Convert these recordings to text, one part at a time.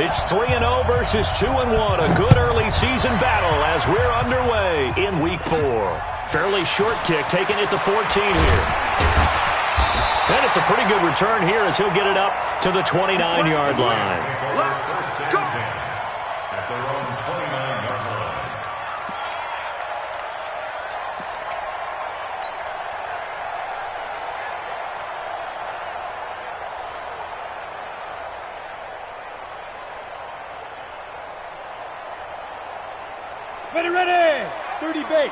It's 3-0 versus 2-1. A good early season battle as we're underway in Week 4. Fairly short kick, taking it to 14 here. And it's a pretty good return here as he'll get it up to the 29-yard line. Let's go. At their own 29-yard line. Ready. 30 base.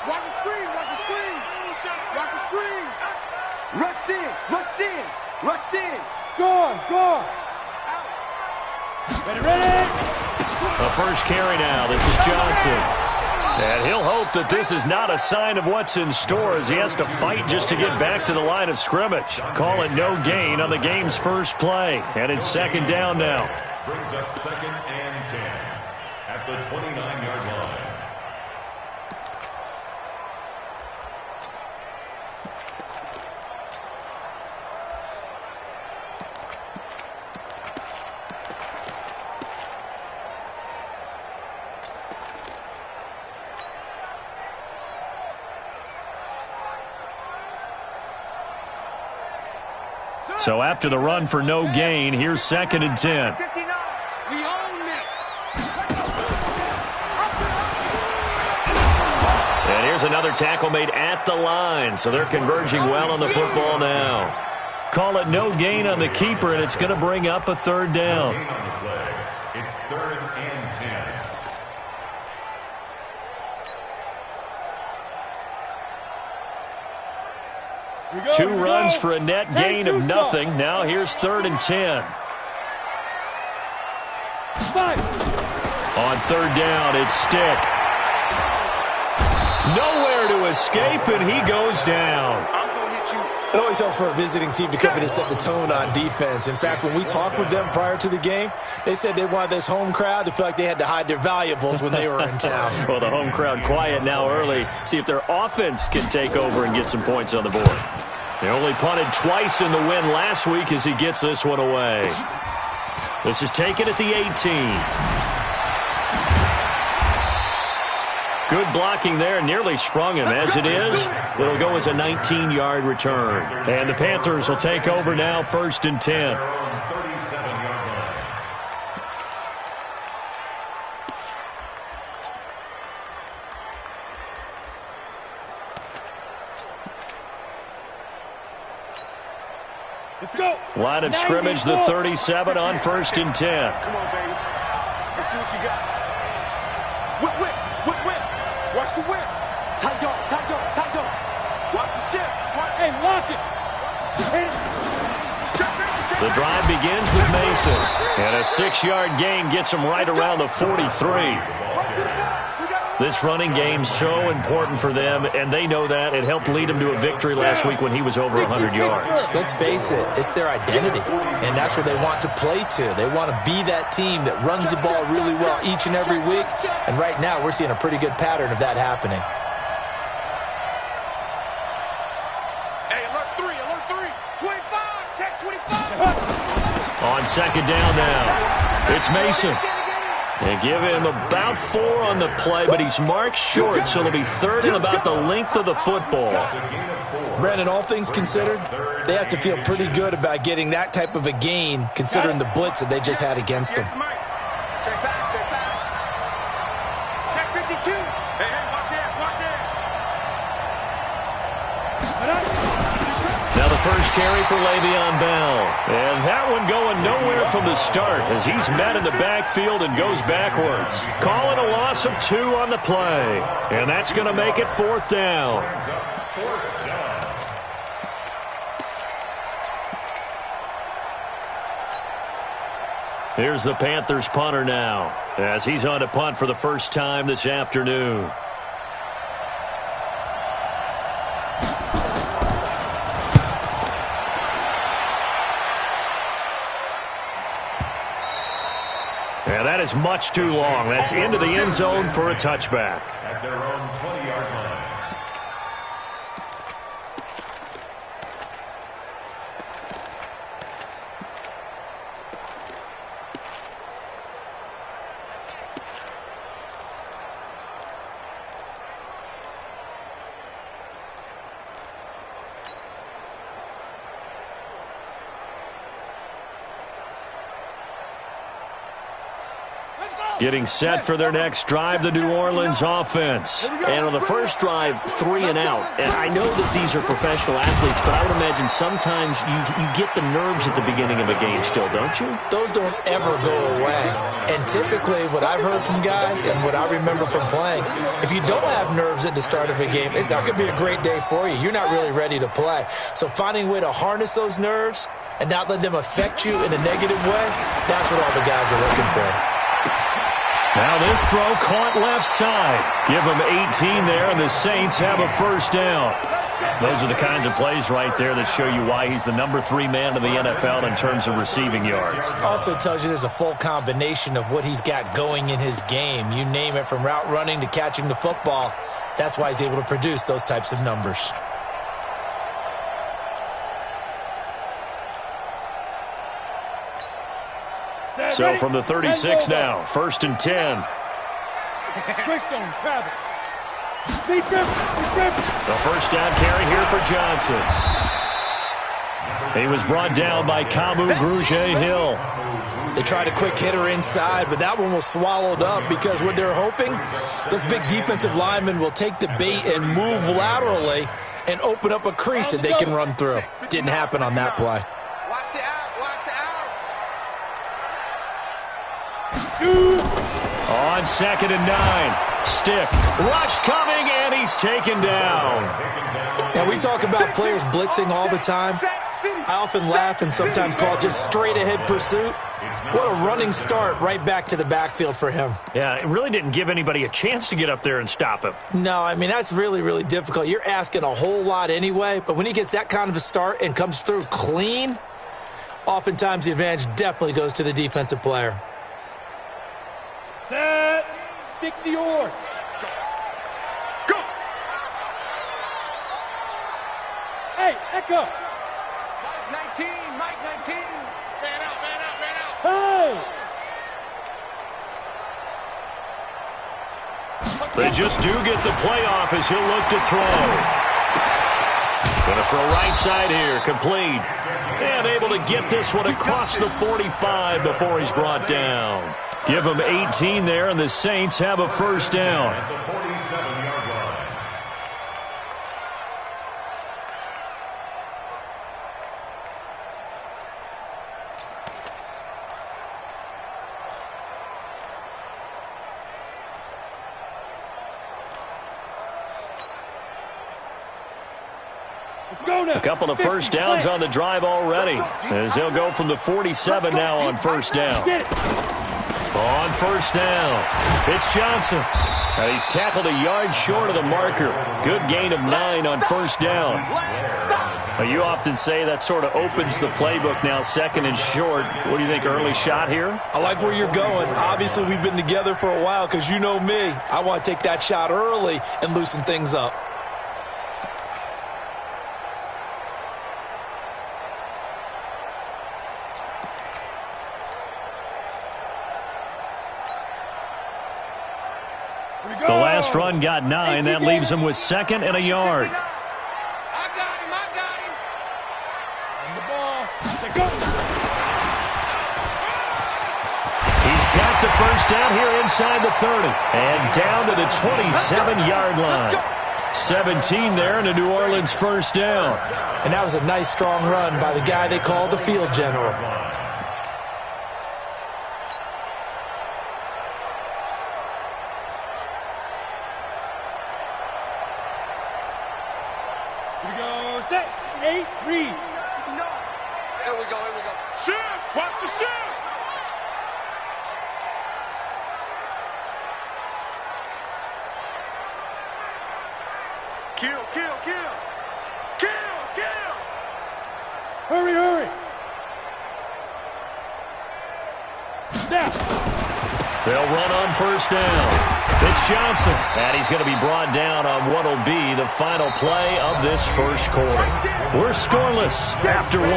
Watch the screen. Watch the screen. Watch the screen. Rush in. Rush in. Rush in. Go. Ready. A first carry now. This is Johnson. And he'll hope that this is not a sign of what's in store as he has to fight just to get back to the line of scrimmage. Call it no gain on the game's first play. And it's second down now. Brings up 2nd and 10 at the 29-yard line. So after the run for no gain, here's 2nd and 10. 59. We own it. And here's another tackle made at the line. So they're converging well on the football now. Call it no gain on the keeper, and it's going to bring up a third down. It's 3rd and 10. Two runs for a net gain of nothing. Now here's 3rd and 10. On 3rd down, it's Stick. Nowhere to escape, and he goes down. It always helps for a visiting team to come in and set the tone on defense. In fact, when we talked with them prior to the game, they said they wanted this home crowd to feel like they had to hide their valuables when they were in town. Well, the home crowd quiet now early. See if their offense can take over and get some points on the board. They only punted twice in the win last week as he gets this one away. This is taken at the 18. Good blocking there, nearly sprung him. As it is, it'll go as a 19-yard return. And the Panthers will take over now, 1st and 10. Let's go. Line of scrimmage, the 37 on 1st and 10. Come on, baby. Let's see what you got. Whip. Watch the whip. Tight dog. Watch the shift. Hey, lock it. The drive begins with Mason. And a 6-yard gain gets him right around the 43. This running game's so important for them, and they know that. It helped lead them to a victory last week when he was over 100 yards. Let's face it, it's their identity, and that's where they want to play to. They want to be that team that runs the ball really well each and every week, and right now we're seeing a pretty good pattern of that happening. Hey, alert 3. 25, check 25. On 2nd down now, it's Mason. They give him about 4 on the play, but he's marked short, so it'll be 3rd and about the length of the football. Brandon, all things considered, they have to feel pretty good about getting that type of a gain, considering the blitz that they just had against them. Check back. Check 52. Hey, watch it. Now the first carry for Le'Veon Bell. And that one going nowhere from the start as he's met in the backfield and goes backwards. Calling a loss of 2 on the play. And that's going to make it 4th down. Here's the Panthers punter now as he's on to punt for the first time this afternoon. Yeah, that is much too long. That's into the end zone for a touchback. At their own 20-yard line. Getting set for their next drive, the New Orleans offense. And on the first drive, 3 and out. And I know that these are professional athletes, but I would imagine sometimes you get the nerves at the beginning of a game still, don't you? Those don't ever go away. And typically what I've heard from guys and what I remember from playing, if you don't have nerves at the start of a game, it's not going to be a great day for you. You're not really ready to play. So finding a way to harness those nerves and not let them affect you in a negative way, that's what all the guys are looking for. Now this throw caught left side. Give them 18 there, and the Saints have a first down. Those are the kinds of plays right there that show you why he's the number 3 man in the NFL in terms of receiving yards. Also tells you there's a full combination of what he's got going in his game. You name it, from route running to catching the football. That's why he's able to produce those types of numbers. So from the 36 now, 1st and 10. Quickstone, travel. The first down carry here for Johnson. He was brought down by Kamu Grugier-Hill. They tried a quick hitter inside, but that one was swallowed up because what they're hoping, those big defensive linemen will take the bait and move laterally and open up a crease that they can run through. Didn't happen on that play. Watch the out. Watch the out. On 2nd and 9. Stick. Rush coming, and he's taken down. And we talk about players blitzing all the time. I often laugh and sometimes call it just straight-ahead pursuit. What a running start right back to the backfield for him. Yeah, it really didn't give anybody a chance to get up there and stop him. No, I mean, that's really, really difficult. You're asking a whole lot anyway, but when he gets that kind of a start and comes through clean, oftentimes the advantage definitely goes to the defensive player. Set. 60 yards. Go. Hey, Echo. Mike 19. Mike 19. Man out. Man out. Man out. Hey. They just do get the playoff as he'll look to throw. Going to throw right side here, complete. And able to get this one across the 45 before he's brought down. Give them 18 there, and the Saints have a first down. At the 47-yard line. Let's go now. A couple of first downs on the drive already, as they'll go from the 47 now on first down. Get it. On first down, it's Johnson. And he's tackled a yard short of the marker. Good gain of 9 on first down. Now, you often say that sort of opens the playbook now, 2nd and short. What do you think, early shot here? I like where you're going. Obviously, we've been together for a while because you know me. I want to take that shot early and loosen things up. The last run got 9. That leaves him with 2nd and a yard. I got him. I got him. On the ball. Let's go. He's got the first down here inside the 30. And down to the 27-yard line. 17 there, and a New Orleans first down. And that was a nice, strong run by the guy they call the field general. Here we go. Set. 8. Read. No. Here we go. Here we go. Shoot. Watch the shoot. Kill. Kill. Kill. Kill. Kill. Hurry, hurry. Now. They'll run on first down. It's Johnson, and he's going to be brought down on what will be the final play of this first quarter. We're scoreless after 1.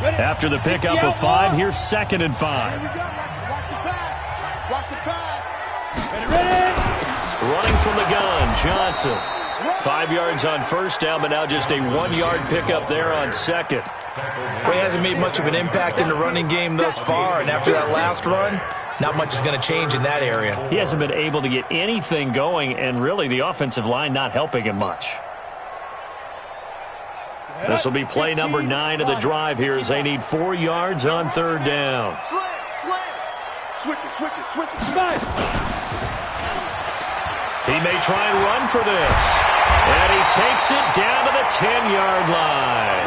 After the pickup of 5, here's 2nd and 5. Here we go. Watch the pass. Watch the pass. Ready. Running from the gun, Johnson. 5 yards on first down, but now just a 1-yard pickup there on 2nd. Well, he hasn't made much of an impact in the running game thus far, and after that last run, not much is going to change in that area. He hasn't been able to get anything going, and really the offensive line not helping him much. This will be play number 9 of the drive here as they need 4 yards on 3rd down. Slam. Switch it. He may try and run for this. And he takes it down to the 10-yard line.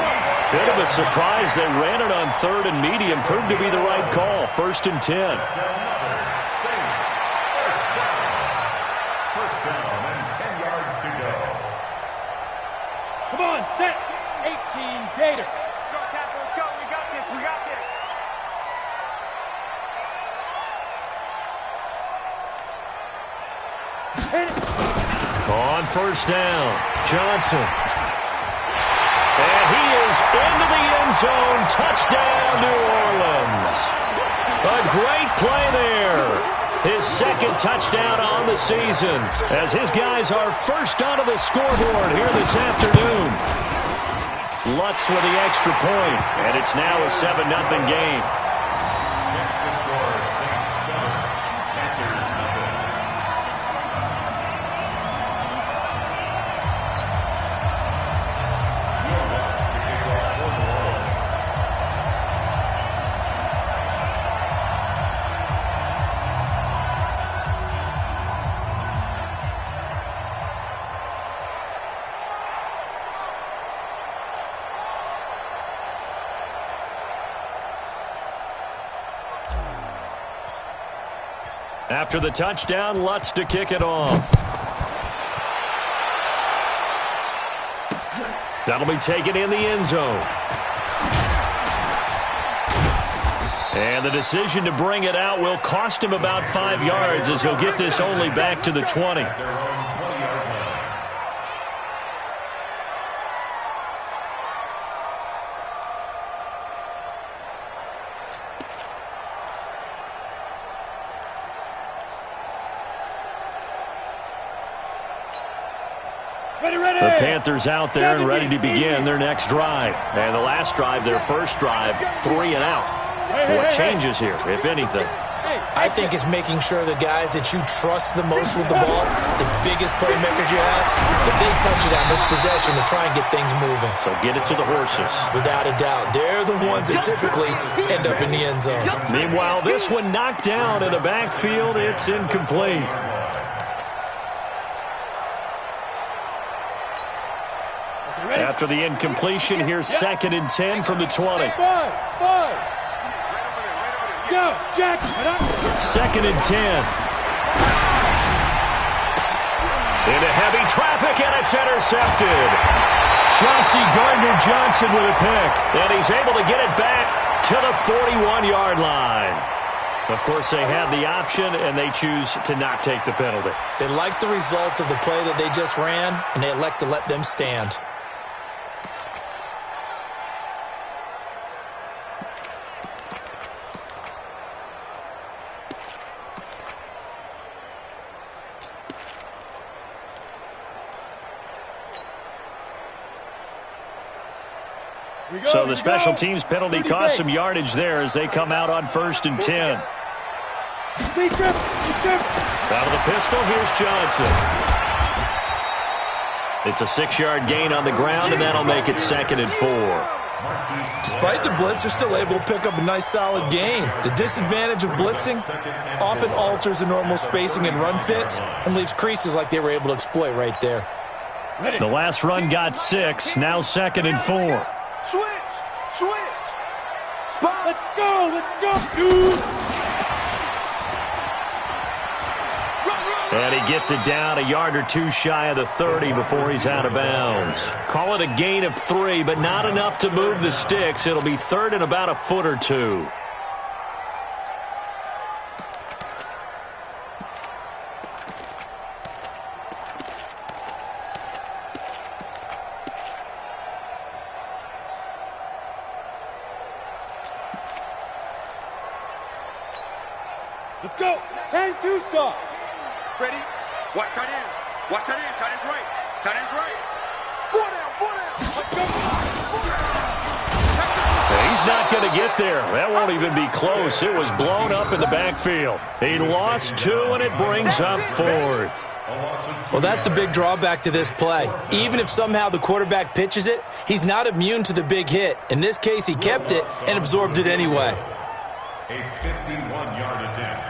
Bit of a surprise. They ran it on 3rd and medium. Proved to be the right call. 1st and 10. First down and 10 yards to go. Come on, set. 18, Gator. Go, Captain. Let's go. We got this. Hit it. On 1st down, Johnson. And he is into the end zone. Touchdown, New Orleans. A great play there. His 2nd touchdown on the season as his guys are first onto the scoreboard here this afternoon. Lutz with the extra point, and it's now a 7-0 game. Next to score, Saints 7, Panthers 0. Will Lutz to kick off for New Orleans. After the touchdown, Lutz to kick it off. That'll be taken in the end zone. And the decision to bring it out will cost him about 5 yards as he'll get this only back to the 20. Their own 20-yard line. The Panthers out there and ready to begin their next drive. And the last drive, their first drive, 3 and out. What changes here, if anything? I think it's making sure the guys that you trust the most with the ball, the biggest playmakers you have, that they touch it on this possession to try and get things moving. So get it to the horses. Without a doubt. They're the ones that typically end up in the end zone. Meanwhile, this one knocked down in the backfield. It's incomplete. After the incompletion, here's 2nd and 10 from the 20. 5. Go, Jack. 2nd and 10. Into heavy traffic, and it's intercepted. Chauncey Gardner-Johnson with a pick, and he's able to get it back to the 41-yard line. Of course, they had the option, and they choose to not take the penalty. They like the results of the play that they just ran, and they elect to let them stand. So the special teams penalty cost some yardage there as they come out on 1st and 10. Out of the pistol, here's Johnson. It's a 6-yard gain on the ground, and that'll make it 2nd and 4. Despite the blitz, they're still able to pick up a nice, solid gain. The disadvantage of blitzing often alters the normal spacing and run fits and leaves creases like they were able to exploit right there. The last run got 6, now 2nd and 4. Switch. Spot. Let's go, dude. And he gets it down a yard or two shy of the 30 before he's out of bounds. Call it a gain of 3, but not enough to move the sticks. It'll be 3rd and about a foot or 2. Let's go. 10-2 stop. Ready? Watch tight end. Watch tight end. Tight end's right. Tight end's right. 4 down. 4 down. Let's go. He's not going to get there. That won't even be close. It was blown up in the backfield. He lost 2, and it brings up 4th. Well, that's the big drawback to this play. Even if somehow the quarterback pitches it, he's not immune to the big hit. In this case, he kept it and absorbed it anyway. A 51-yard attempt.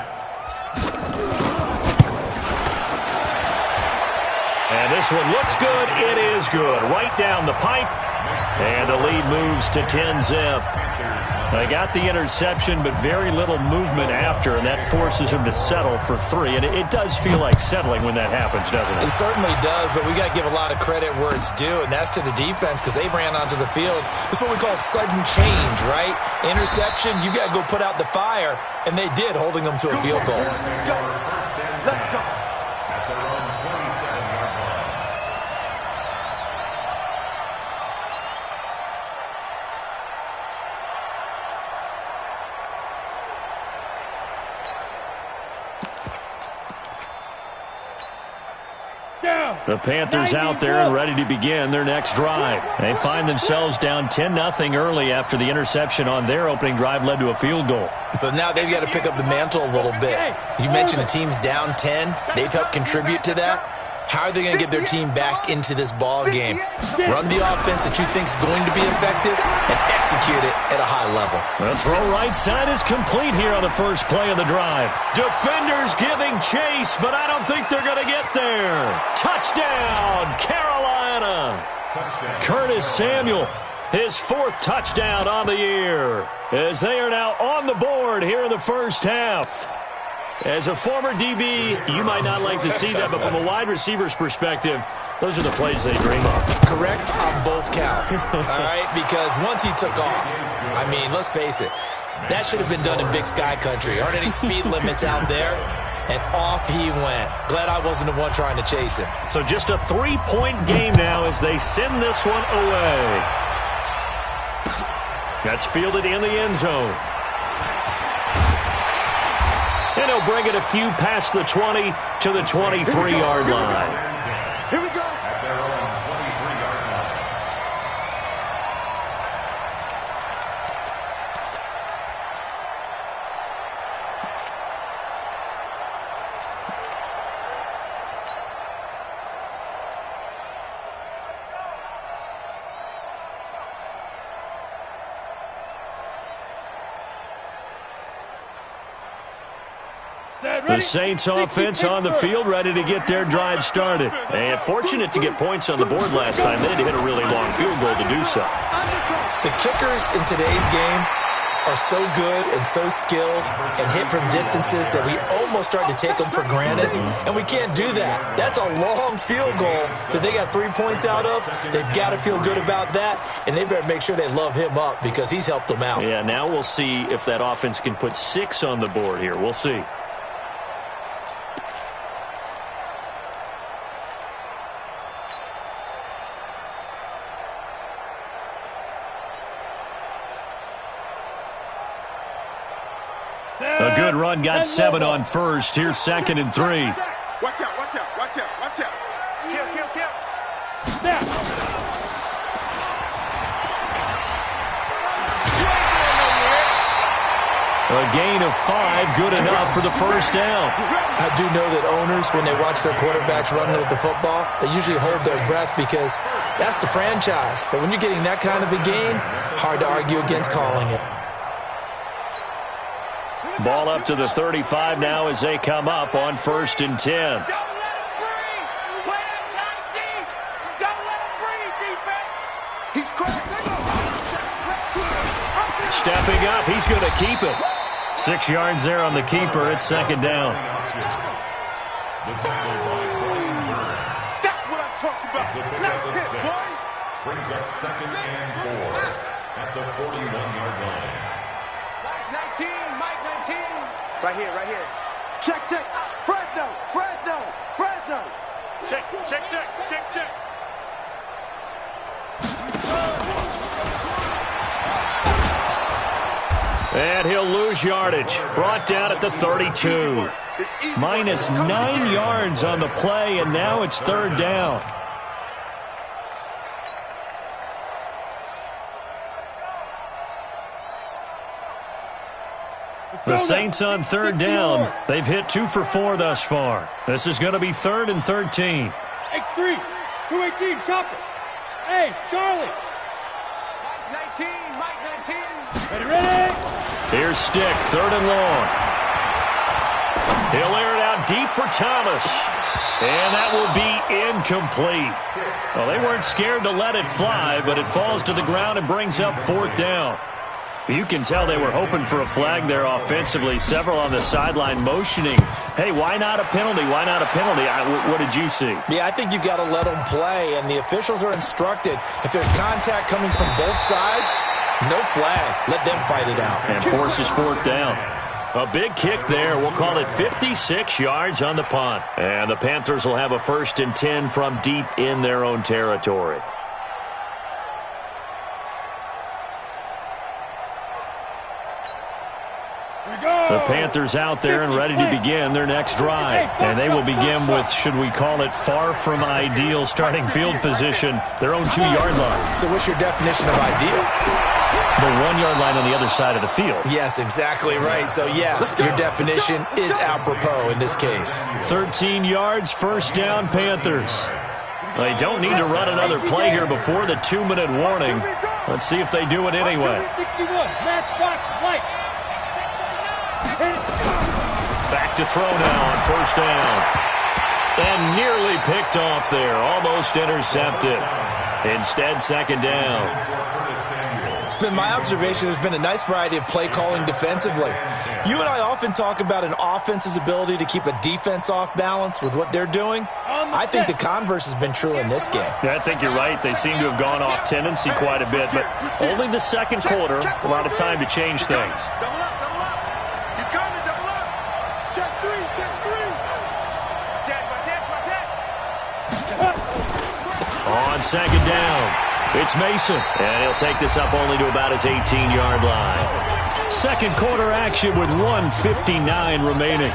And this one looks good. It is good. Right down the pipe. And the lead moves to 10-zip. They got the interception, but very little movement after, and that forces him to settle for 3. And it does feel like settling when that happens, doesn't it? It certainly does, but we got to give a lot of credit where it's due, and that's to the defense because they ran onto the field. It's what we call sudden change, right? Interception, you got to go put out the fire, and they did, holding them to a field goal. Let's go. At their own 27-yard line. Down. The Panthers out there and ready to begin their next drive. They find themselves down 10-0 early after the interception on their opening drive led to a field goal. So now they've got to pick up the mantle a little bit. You mentioned the team's down 10. They've helped contribute to that. How are they going to get their team back into this ball game? Run the offense that you think is going to be effective and execute it at a high level. The throw right side is complete here on the first play of the drive. Defenders giving chase, but I don't think they're going to get there. Touchdown, Carolina. Curtis Samuel, his 4th touchdown on the year, as they are now on the board here in the first half. As a former DB, you might not like to see that, but from a wide receiver's perspective, those are the plays they dream of. Correct on both counts, all right? Because once he took off, I mean, let's face it, that should have been done in Big Sky Country. Aren't any speed limits out there? And off he went. Glad I wasn't the one trying to chase him. So just a 3-point game now as they send this one away. That's fielded in the end zone. And he'll bring it a few past the 20 to the 23-yard line. Here we go. At their own 23-yard line. The Saints offense on the field, ready to get their drive started. And fortunate to get points on the board last time. They had to hit a really long field goal to do so. The kickers in today's game are so good and so skilled and hit from distances that we almost start to take them for granted, and we can't do that. That's a long field goal that they got 3 points out of. They've got to feel good about that, and they better make sure they love him up because he's helped them out. Yeah, now we'll see if that offense can put 6 on the board here. We'll see. A good run, got 7 on first. Here's 2nd and 3. Watch out, watch out, watch out, watch out. Kill, kill, kill. Snap. A gain of 5, good enough for the first down. I do know that owners, when they watch their quarterbacks running with the football, they usually hold their breath because that's the franchise. But when you're getting that kind of a game, hard to argue against calling it. Ball up to the 35 now as they come up on 1st and 10. Don't let him free. Play that shot deep. Don't let him free, defense. He's cracked. Stepping up, he's going to keep it. 6 yards there on the keeper. It's 2nd down. The tackle by Brian Burns. That's what I'm talking about. It's a pick Let's up of hit, 6. boy. Brings up 2nd and 4 at the 41-yard line. Mike 19, Mike 19. Right here, right here. Check, check. Fresno, Fresno, Fresno. Check, check, check, check, check. And he'll lose yardage. Brought down at the 32. Minus 9 yards on the play, and now it's third down. The Saints on third down. They've hit 2 for 4 thus far. This is going to be 3rd and 13. X3, 218, chopper. Hey, Charlie. Mike 19. Ready? Here's Stick, 3rd and long. He'll air it out deep for Thomas. And that will be incomplete. Well, they weren't scared to let it fly, but it falls to the ground and brings up 4th down. You can tell they were hoping for a flag there offensively. Several on the sideline motioning. Hey, why not a penalty? Why not a penalty? What did you see? Yeah, I think you've got to let them play, and the officials are instructed. If there's contact coming from both sides, no flag. Let them fight it out. And forces 4th down. A big kick there. We'll call it 56 yards on the punt. And the Panthers will have a 1st and 10 from deep in their own territory. The Panthers out there and ready to begin their next drive. And they will begin with, should we call it, far from ideal starting field position, their own 2-yard line. So what's your definition of ideal? The 1-yard line on the other side of the field. Yes, exactly right. So, yes, your definition is apropos in this case. 13 yards, 1st down, Panthers. They don't need to run another play here before the 2-minute warning. Let's see if they do it anyway. 61, matchbox light. Back to throw now on 1st down. And nearly picked off there. Almost intercepted. Instead, 2nd down. It's been my observation there's been a nice variety of play calling defensively. You and I often talk about an offense's ability to keep a defense off balance with what they're doing. I think the converse has been true in this game. Yeah, I think you're right. They seem to have gone off tendency quite a bit, but only the 2nd quarter, a lot of time to change things. On 2nd down, it's Mason, and he'll take this up only to about his 18-yard line. 2nd quarter action with 1:59 remaining.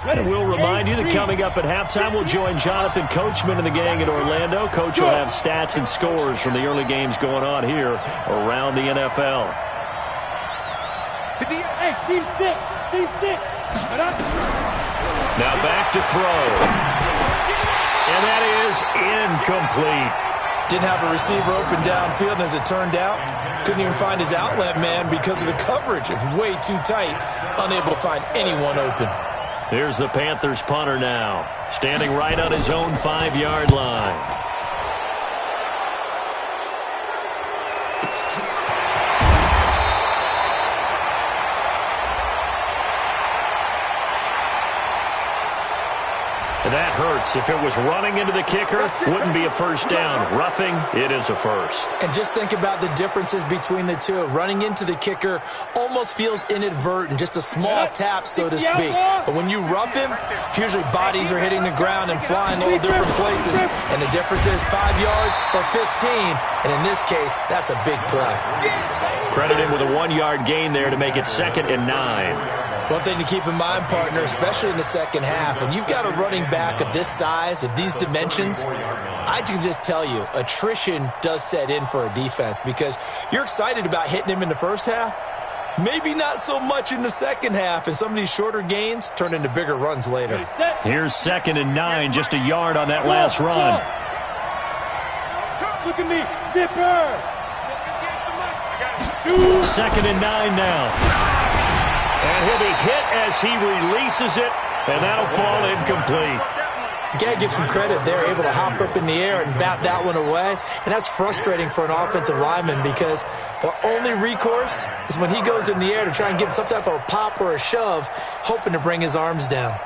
And we'll remind you that coming up at halftime, we'll join Jonathan Coachman and the gang in Orlando. Coach will have stats and scores from the early games going on here around the NFL. Hey, team 6. Now back to throw. And that is incomplete. Didn't have a receiver open downfield, and as it turned out, couldn't even find his outlet man because of the coverage. It was way too tight, unable to find anyone open. Here's the Panthers punter now, standing right on his own 5-yard line. That hurts. If it was running into the kicker, wouldn't be a 1st down. Roughing, it is a 1st. And just think about the differences between the two. Running into the kicker almost feels inadvertent, just a small tap, so to speak. But when you rough him, usually bodies are hitting the ground and flying all different places. And the difference is 5 yards or 15. And in this case, that's a big play. Credit him with a 1-yard gain there to make it 2nd and 9. One thing to keep in mind, partner, especially in the second half, when you've got a running back of this size, of these dimensions, I can just tell you, attrition does set in for a defense because you're excited about hitting him in the first half, maybe not so much in the second half, and some of these shorter gains turn into bigger runs later. Here's 2nd and 9, just a yard on that last run. Look at me, zipper. 2nd and 9 now. And he'll be hit as he releases it, and that'll fall incomplete. You got to give some credit. They're able to hop up in the air and bat that one away, and that's frustrating for an offensive lineman because the only recourse is when he goes in the air to try and give some type of a pop or a shove, hoping to bring his arms down.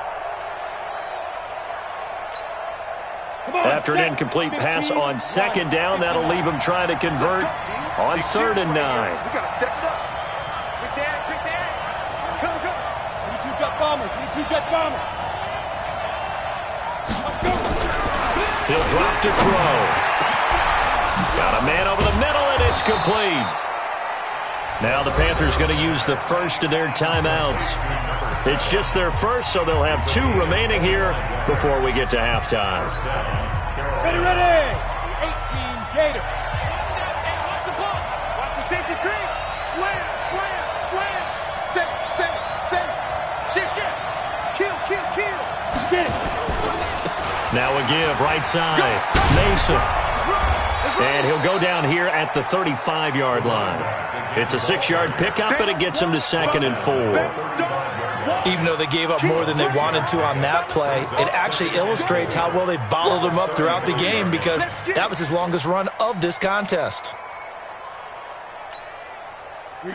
After an incomplete pass on 2nd down, that'll leave him trying to convert on 3rd and 9. bombers. We need 2 jet bombers. He'll drop to throw. Got a man over the middle, and it's complete. Now the Panthers going to use the first of their timeouts. It's just their first, so they'll have 2 remaining here before we get to halftime. Ready, ready. 18 Gators. Watch the safety creep. Slam, slam, slam. Save. Shit. Kill. Get it. Now a give, right side. Mason. And he'll go down here at the 35-yard line. It's a 6-yard pickup, but it gets him to 2nd and 4. Even though they gave up more than they wanted to on that play, it actually illustrates how well they bottled them up throughout the game because that was his longest run of this contest.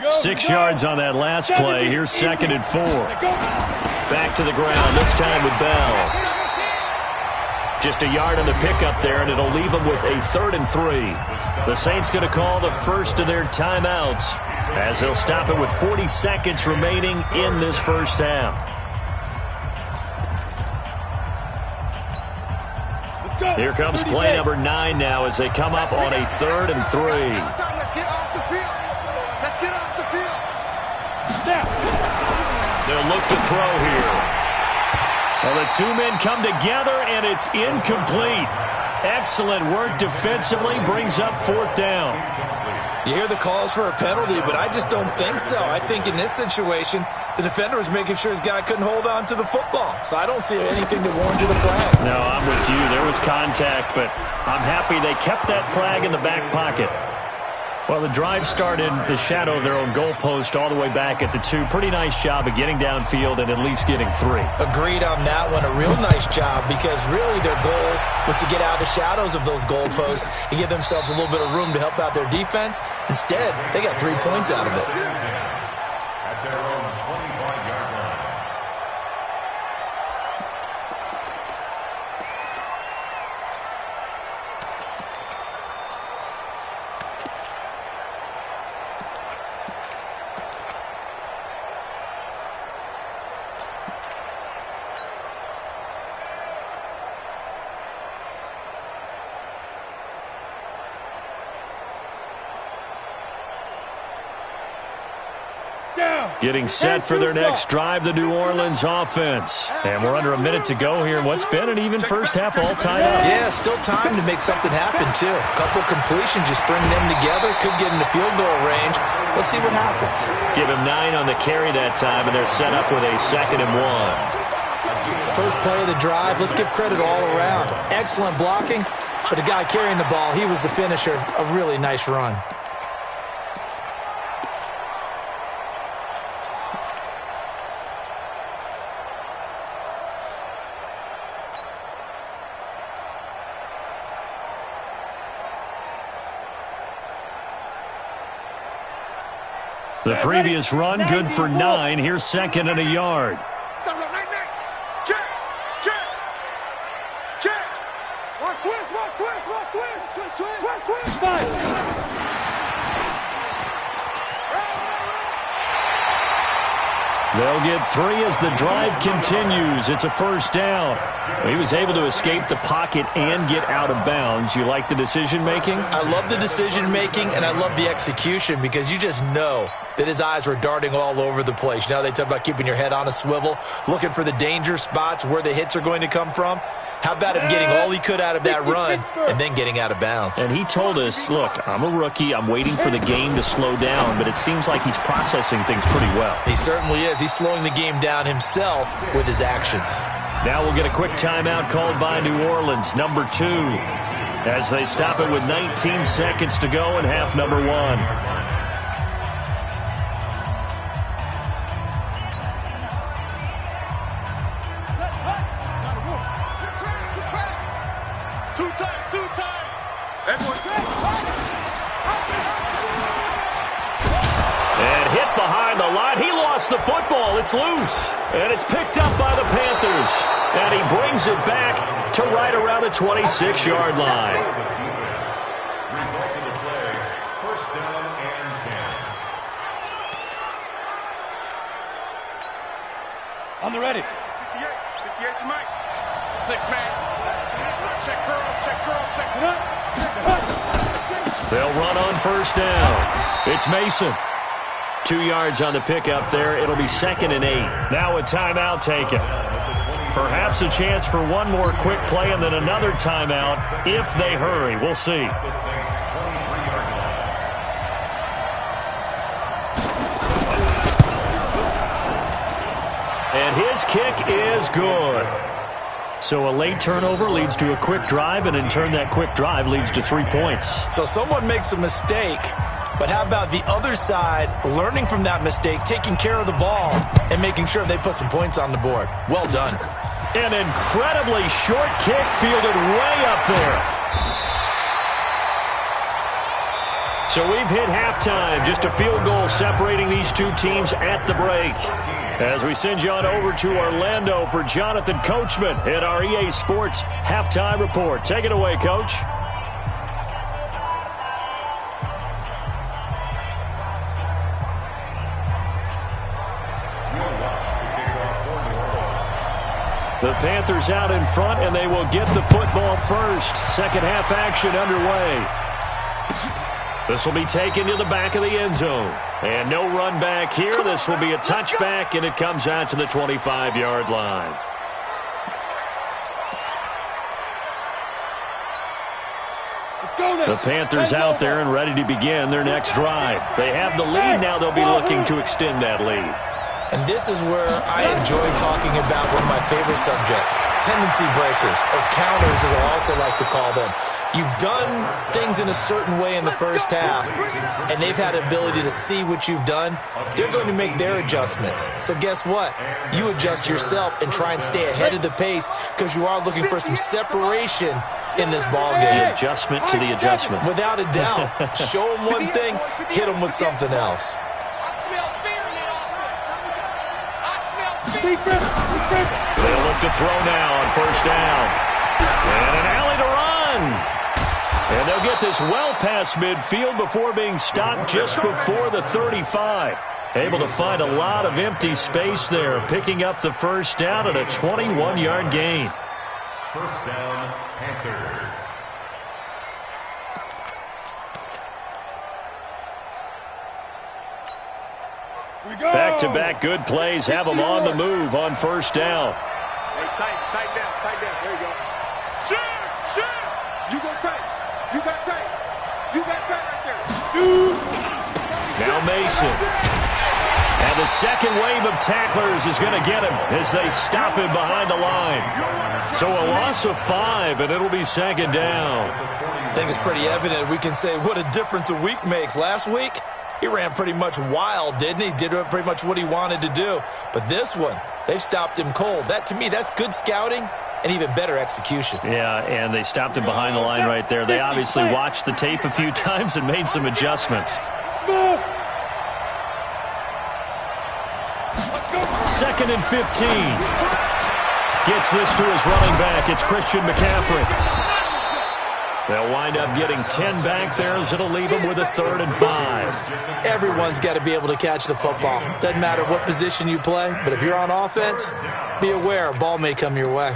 6 yards on that last play. Here's 2nd and 4. Back to the ground, this time with Bell. Just a yard on the pickup there, and it'll leave them with a 3rd and 3. The Saints going to call the first of their timeouts as they'll stop it with 40 seconds remaining in this first half. Here comes play number 9 now as they come up on a 3rd and 3. Let's get off the field. They'll look to throw here. Well, the 2 men come together, and it's incomplete. Excellent work defensively, brings up 4th down. You hear the calls for a penalty, but I just don't think so. I think in this situation, the defender was making sure his guy couldn't hold on to the football. So I don't see anything that warranted a flag. No, I'm with you. There was contact, but I'm happy they kept that flag in the back pocket. Well, the drive started the shadow of their own goalpost all the way back at the 2. Pretty nice job of getting downfield and at least getting 3. Agreed on that one. A real nice job because really their goal was to get out of the shadows of those goalposts and give themselves a little bit of room to help out their defense. Instead, they got 3 points out of it. At their own 25-yard line. Getting set for their next drive, the New Orleans offense. And we're under a minute to go here in what's been an even first half all tied up. Yeah, still time to make something happen, too. A couple completions, just string them together. Could get into field goal range. Let's see what happens. Give him 9 on the carry that time, and they're set up with a 2nd and 1. First play of the drive, let's give credit all around. Excellent blocking, but the guy carrying the ball, he was the finisher. A really nice run. The previous run, good for 9. Here's 2nd and a yard. Check. Watch twist. They'll get 3 as the drive continues. It's a first down. He was able to escape the pocket and get out of bounds. You like the decision-making? I love the decision-making, and I love the execution because you just know that his eyes were darting all over the place. Now they talk about keeping your head on a swivel, looking for the danger spots where the hits are going to come from. How about him getting all he could out of that run and then getting out of bounds? And he told us, look, I'm a rookie. I'm waiting for the game to slow down, but it seems like he's processing things pretty well. He certainly is. He's slowing the game down himself with his actions. Now we'll get a quick timeout called by New Orleans, number 2, as they stop it with 19 seconds to go in half number 1. The football, it's loose, and it's picked up by the Panthers, and he brings it back to right around the 26-yard line. Result of the play, first down and 10. On the ready. 58. 58 to Mike. 6-man. Check curls, check curls, check. They'll run on first down. It's Mason. 2 yards on the pickup there. It'll be 2nd and 8. Now a timeout taken. Perhaps a chance for one more quick play and then another timeout if they hurry. We'll see. And his kick is good. So a late turnover leads to a quick drive, and in turn that quick drive leads to 3 points. So someone makes a mistake, but how about the other side learning from that mistake, taking care of the ball, and making sure they put some points on the board? Well done. An incredibly short kick fielded way up there. So we've hit halftime. Just a field goal separating these two teams at the break. As we send you on over to Orlando for Jonathan Coachman at our EA Sports Halftime Report. Take it away, Coach. The Panthers out in front, and they will get the football first. Second half action underway. This will be taken to the back of the end zone. And no run back here. This will be a touchback, and it comes out to the 25-yard line. The Panthers out there and ready to begin their next drive. They have the lead. Now they'll be looking to extend that lead. And this is where I enjoy talking about one of my favorite subjects, tendency breakers, or counters as I also like to call them. You've done things in a certain way in the first half, and they've had the ability to see what you've done. They're going to make their adjustments. So guess what? You adjust yourself and try and stay ahead of the pace because you are looking for some separation in this ball game. The adjustment to the adjustment. Without a doubt. Show them one thing, hit them with something else. They'll look to throw now on first down. And an alley to run. And they'll get this well past midfield before being stopped just before the 35. Able to find a lot of empty space there, picking up the first down and a 21-yard gain. First down, Panthers. Back-to-back good plays have them on the move on first down. Hey, tight down. There you go. Shoot! You go tight. You got tight. You got tight right there. Shoot! Now Mason. And the second wave of tacklers is going to get him as they stop him behind the line. So a loss of 5, and it'll be second down. I think it's pretty evident. We can say what a difference a week makes. Last week, he ran pretty much wild, didn't he? Did pretty much what he wanted to do. But this one, they stopped him cold. That, to me, that's good scouting and even better execution. Yeah, and they stopped him behind the line right there. They obviously watched the tape a few times and made some adjustments. Second and 15. Gets this to his running back. It's Christian McCaffrey. They'll wind up getting 10 back there as it'll leave them with a 3rd and 5. Everyone's got to be able to catch the football. Doesn't matter what position you play, but if you're on offense, be aware a ball may come your way.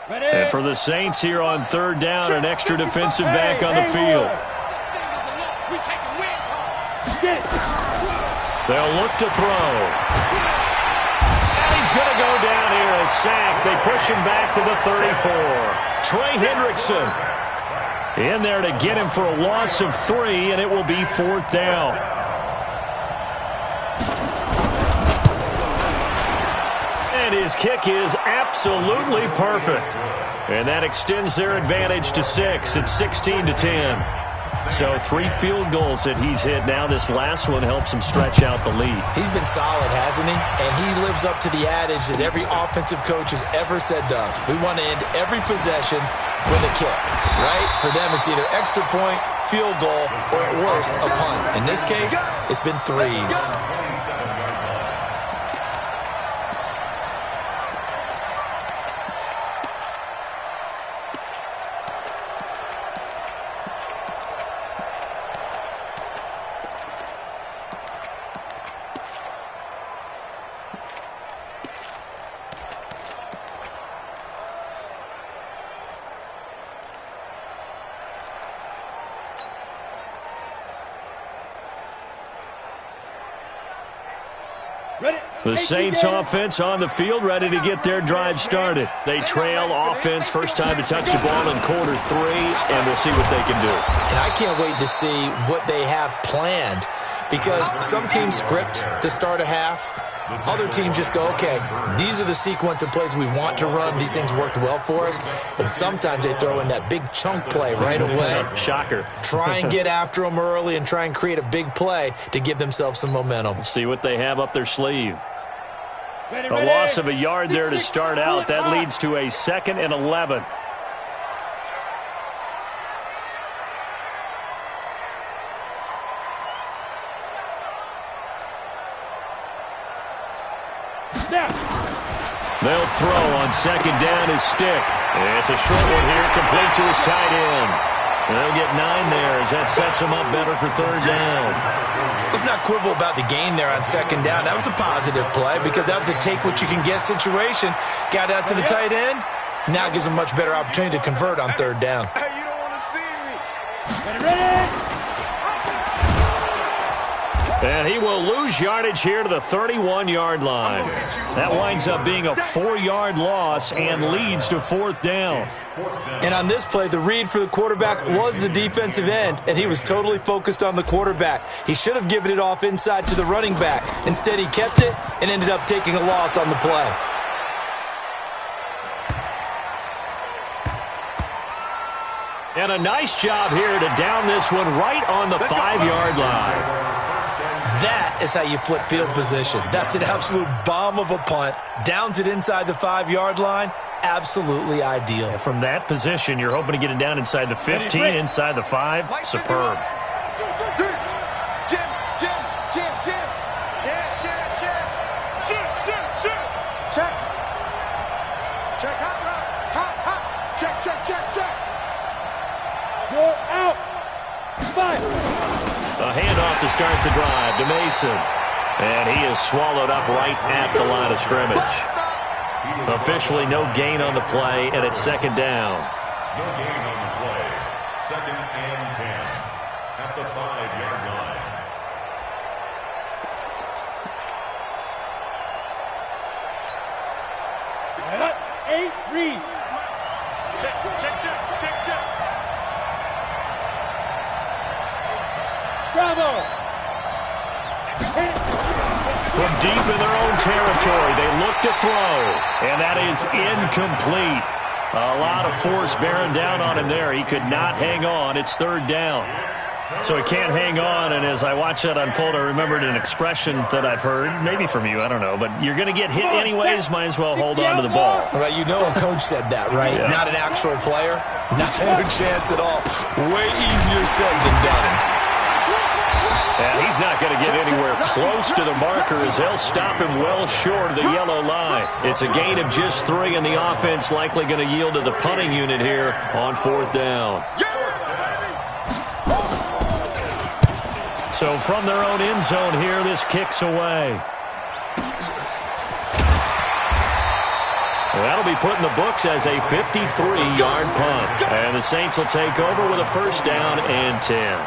And for the Saints here on 3rd down, an extra defensive back on the field. They'll look to throw. And he's going to go down here, a sack. They push him back to the 34. Trey Hendrickson in there to get him for a loss of 3, and it will be 4th down. And his kick is absolutely perfect. And that extends their advantage to 6. It's 16-10. So 3 field goals that he's hit now. This last one helps him stretch out the lead. He's been solid, hasn't he? And he lives up to the adage that every offensive coach has ever said to us. We want to end every possession with a kick, right? For them, it's either extra point, field goal, or at worst, a punt. In this case, it's been 3s. The Saints offense on the field, ready to get their drive started. They trail offense, first time to touch the ball in quarter 3, and we'll see what they can do. And I can't wait to see what they have planned, because some teams script to start a half. Other teams just go, okay, these are the sequence of plays we want to run. These things worked well for us. And sometimes they throw in that big chunk play right away. Shocker. Try and get after them early and try and create a big play to give themselves some momentum. We'll see what they have up their sleeve. A loss of a yard there to start out. That leads to a 2nd and 11. They'll throw on 2nd down his stick. It's a short one here, complete to his tight end. They'll get 9 there as that sets him up better for 3rd down. Let's not quibble about the gain there on 2nd down. That was a positive play because that was a take-what-you-can-get situation. Got out to the tight end. Now it gives him a much better opportunity to convert on 3rd down. Hey, you don't want to see me. Ready? And he will lose yardage here to the 31-yard line. That winds up being a 4-yard loss and leads to 4th down. And on this play, the read for the quarterback was the defensive end, and he was totally focused on the quarterback. He should have given it off inside to the running back. Instead, he kept it and ended up taking a loss on the play. And a nice job here to down this one right on the 5-yard line. That is how you flip field position. That's an absolute bomb of a punt. Downs it inside the 5-yard line. Absolutely ideal. And from that position, you're hoping to get it down inside the 15, inside the 5. Superb. Jim. Check. Check, hot. Check. You're out. 5. A handoff to start the drive to Mason. And he is swallowed up right at the line of scrimmage. Officially no gain on the play, and it's 2nd down. No gain on the play. 2nd and 10 at the 5-yard line. Cut. 8. Read. Check. Bravo. From deep in their own territory, they look to throw, and that is incomplete. A lot of force bearing down on him there. He could not hang on. It's 3rd down. So he can't hang on, and as I watch that unfold, I remembered an expression that I've heard, maybe from you, I don't know, but you're going to get hit anyways, might as well hold on to the ball. Well, you know a coach said that, right? Yeah. Not an actual player. Not a chance at all. Way easier said than done. And he's not going to get anywhere close to the marker as they'll stop him well short of the yellow line. It's a gain of just 3, and the offense likely going to yield to the punting unit here on 4th down. So from their own end zone here, this kicks away. That'll be put in the books as a 53-yard punt. And the Saints will take over with a 1st down and 10.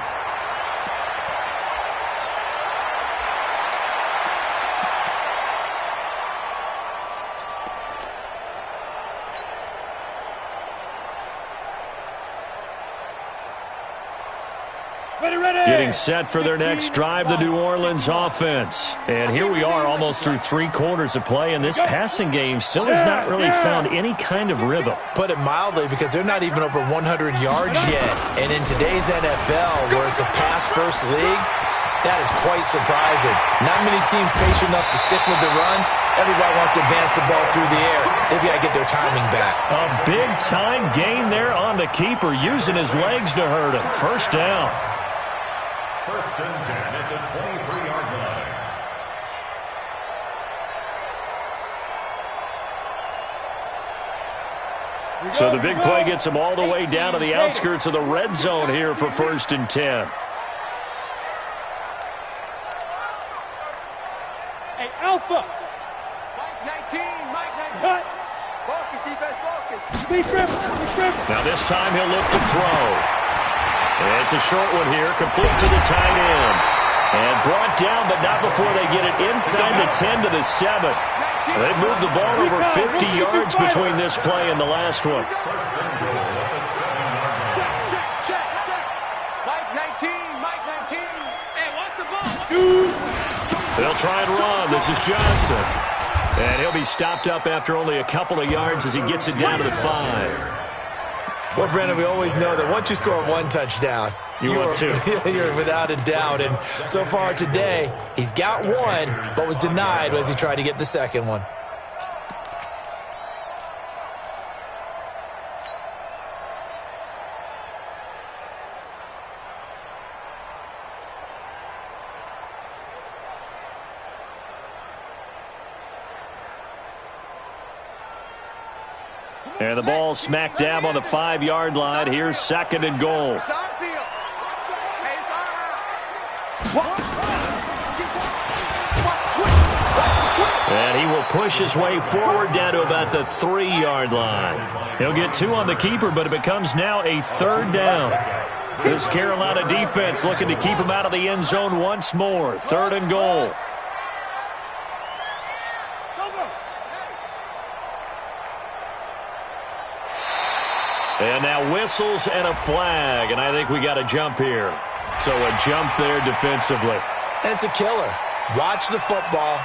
Getting set for their next drive, the New Orleans offense. And here we are almost through 3 quarters of play, and this passing game still has not really found any kind of rhythm. Put it mildly, because they're not even over 100 yards yet. And in today's NFL, where it's a pass-first league, that is quite surprising. Not many teams patient enough to stick with the run. Everybody wants to advance the ball through the air. They've got to get their timing back. A big-time gain there on the keeper, using his legs to hurt him. 1st down. 1st and 10 at the 23-yard line. So the big play gets him all the way down to the outskirts of the red zone here for 1st and 10. Hey, Alpha. Mike 19. Cut. Focus, defense, focus. Be crippled. Now this time he'll look to throw. And it's a short one here, complete to the tight end. And brought down, but not before they get it inside the 10 to the 7. They've moved the ball over 50 yards between this play and the last one. Mike 19, Mike 19. Hey, what's the ball? They'll try and run. This is Johnson. And he'll be stopped up after only a couple of yards as he gets it down to the 5. Well, Brandon, we always know that once you score one touchdown, you're without a doubt. And so far today, he's got one, but was denied as he tried to get the second one. And the ball smack dab on the 5-yard line. Here's 2nd and goal. And he will push his way forward down to about the 3-yard line. He'll get 2 on the keeper, but it becomes now a 3rd down. This Carolina defense looking to keep him out of the end zone once more. 3rd and goal. And now whistles and a flag, and I think we got a jump here. So a jump there defensively. And it's a killer. Watch the football.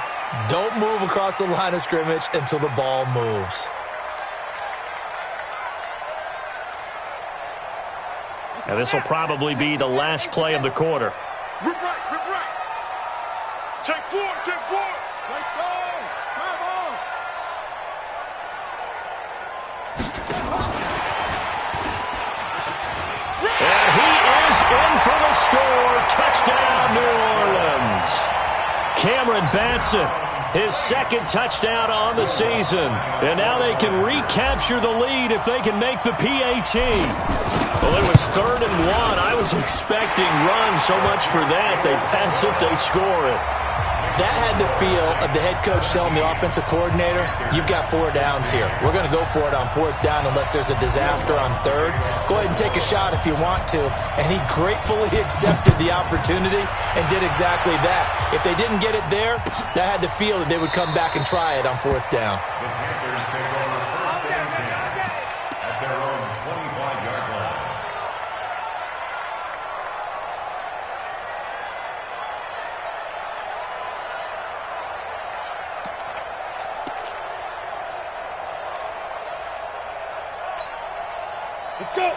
Don't move across the line of scrimmage until the ball moves. And this will probably be the last play of the quarter. Rip right. Check 4. Nice goal. Come on. And he is in for the score. Touchdown, New Orleans. Cameron Batson, his 2nd touchdown on the season. And now they can recapture the lead if they can make the PAT. Well, it was 3rd and 1. I was expecting runs, so much for that. They pass it, they score it. That had the feel of the head coach telling the offensive coordinator, you've got 4 downs here. We're going to go for it on 4th down unless there's a disaster on 3rd. Go ahead and take a shot if you want to. And he gratefully accepted the opportunity and did exactly that. If they didn't get it there, that had the feel that they would come back and try it on 4th down. The Panthers take over 1st and 10 at their own 25-yard line.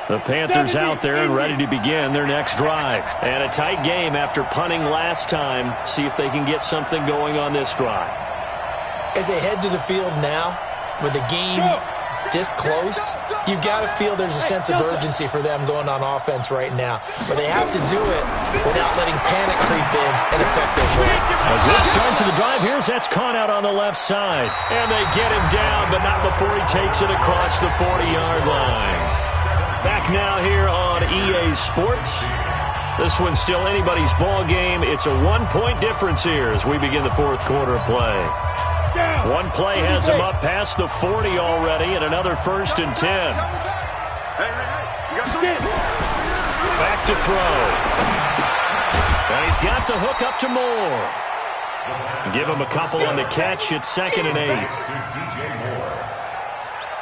The Panthers out there and ready to begin their next drive. And a tight game after punting last time. See if they can get something going on this drive. As they head to the field now, with the game this close, you've got to feel there's a sense of urgency for them going on offense right now. But they have to do it without letting panic creep in and affect their play. A good start to the drive. Here's that's caught out on the left side. And they get him down, but not before he takes it across the 40-yard line. Back now here on EA Sports. This one's still anybody's ball game. It's a 1-point difference here as we begin the 4th quarter of play. One play has him up past the 40 already, and another 1st and 10. Back to throw. And he's got the hook up to Moore. Give him a couple on the catch. It's 2nd and 8. To DJ Moore.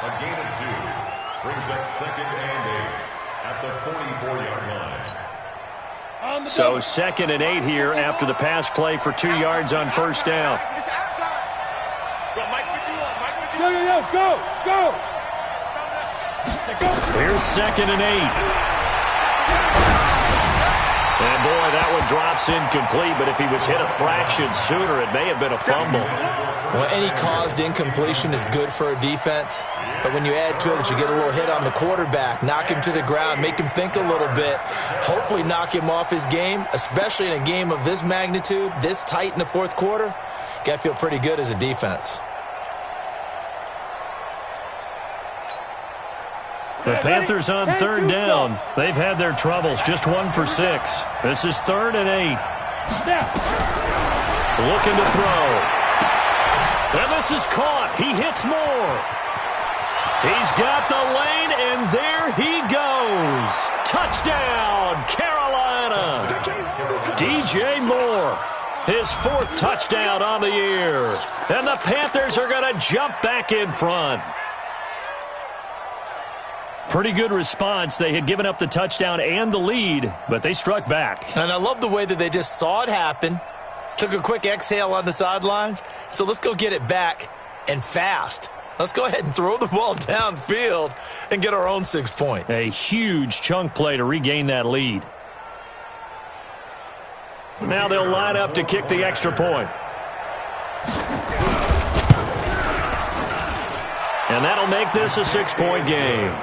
A gain of 2. Brings up 2nd and 8 at the 44-yard line. So 2nd and 8 here after the pass play for 2 yards on 1st down. Go. Here's 2nd and 8. And boy, that one drops incomplete, but if he was hit a fraction sooner, it may have been a fumble. Well, any caused incompletion is good for a defense. But when you add to it that you get a little hit on the quarterback, knock him to the ground, make him think a little bit, hopefully knock him off his game, especially in a game of this magnitude, this tight in the 4th quarter, got to feel pretty good as a defense. The Panthers on 3rd down. They've had their troubles, just 1 for 6. This is 3rd and 8. Looking to throw. And this is caught. He hits Moore. He's got the lane, and there he goes. Touchdown, Carolina. DJ Moore. His 4th touchdown on the year. And the Panthers are going to jump back in front. Pretty good response. They had given up the touchdown and the lead, but they struck back. And I love the way that they just saw it happen, took a quick exhale on the sidelines. So let's go get it back and fast. Let's go ahead and throw the ball downfield and get our own 6 points. A huge chunk play to regain that lead. Now they'll line up to kick the extra point. And that'll make this a 6-point game.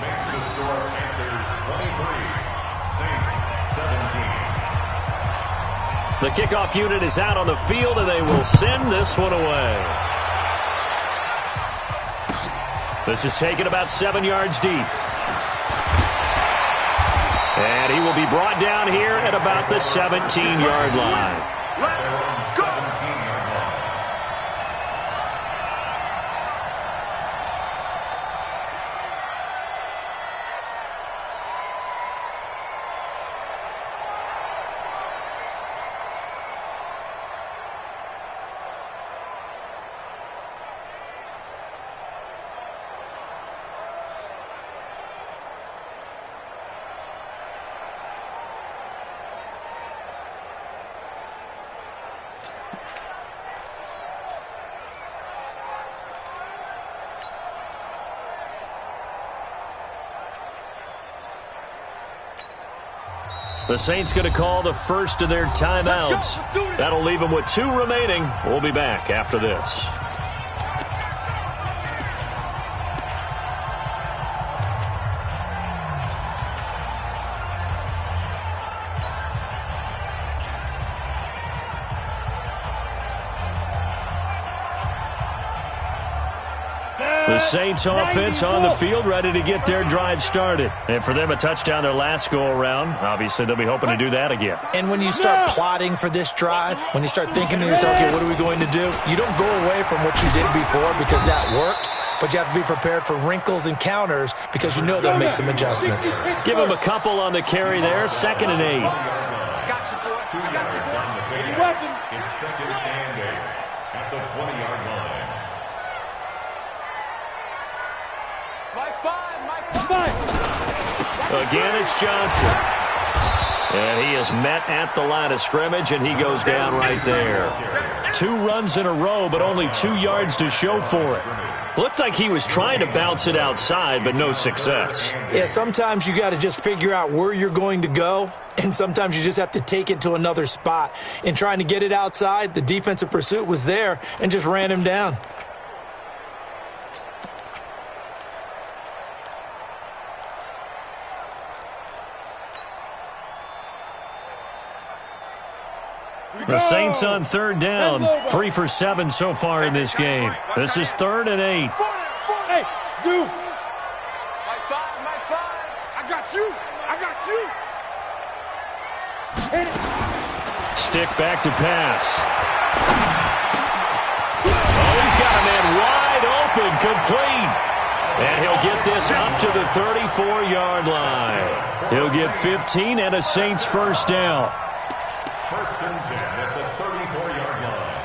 Makes the score Panthers 23, Saints 17. The kickoff unit is out on the field, and they will send this one away. This is taken about 7 yards deep. And he will be brought down here at about the 17-yard line. Let's go! The Saints going to call the first of their timeouts. That'll leave them with 2 remaining. We'll be back after this. The Saints offense on the field, ready to get their drive started. And for them, a touchdown their last go-around. Obviously, they'll be hoping to do that again. And when you start plotting for this drive, when you start thinking to yourself, okay, what are we going to do? You don't go away from what you did before because that worked, but you have to be prepared for wrinkles and counters because you know they'll make some adjustments. Give them a couple on the carry there, 2nd and 8. Got you, boy. I got you, boy. It's 2nd and 8 at the 20-yard line. Again, it's Johnson. And he is met at the line of scrimmage, and he goes down right there. 2 runs in a row, but only 2 yards to show for it. Looked like he was trying to bounce it outside, but no success. Yeah, sometimes you got to just figure out where you're going to go, and sometimes you just have to take it to another spot. In trying to get it outside, the defensive pursuit was there and just ran him down. The Saints on 3rd down, 3 for 7 so far in this game. This is 3rd and 8. Hey, you. My 5. I got you. Stick back to pass. Oh, he's got a man wide open, complete. And he'll get this up to the 34-yard line. He'll get 15 and a Saints first down. 1st and 10 at the 34-yard line.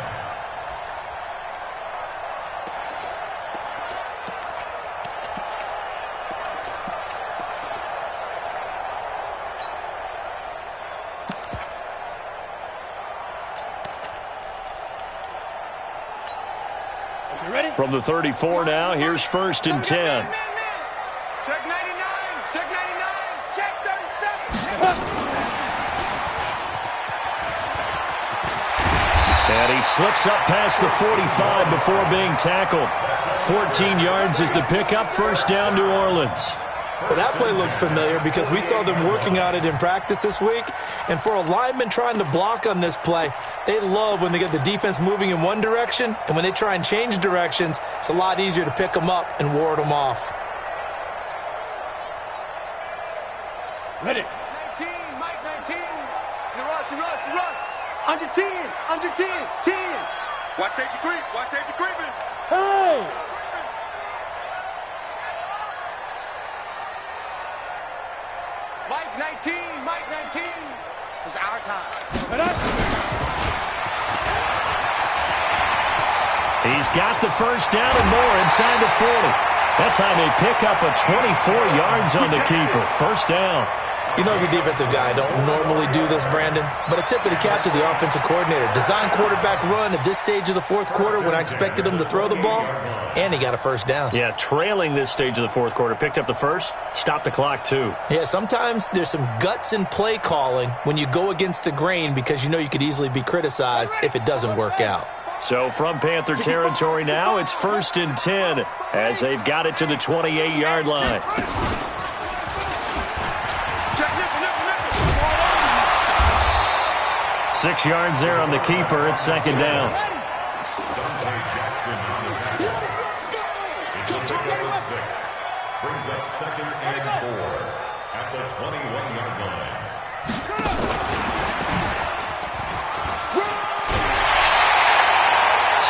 You ready? From the 34 now, here's 1st and 10. Check 99. Check 99. Check 37. And he slips up past the 45 before being tackled. 14 yards is the pickup, first down, New Orleans. Well, that play looks familiar because we saw them working on it in practice this week. And for a lineman trying to block on this play, they love when they get the defense moving in one direction. And when they try and change directions, it's a lot easier to pick them up and ward them off. Ready. 19, Mike 19. You run. Under 10, 10. Watch safety creeping. Hey. Mike 19. It's our time. And He's got the first down and more inside the 40. That time they pick up a 24 yards on the keeper. First down. You know, as a defensive guy, I don't normally do this, Brandon, but a tip of the cap to the offensive coordinator. Design quarterback run at this stage of the fourth quarter when I expected him to throw the ball, and he got a first down. Yeah, trailing this stage of the fourth quarter. Picked up the first, stopped the clock too. Yeah, sometimes there's some guts in play calling when you go against the grain because you know you could easily be criticized if it doesn't work out. So from Panther territory now, it's 1st and 10 as they've got it to the 28-yard line. 6 yards there on the keeper. It's 2nd down. Brings up 2nd and 4 at the 21-yard line.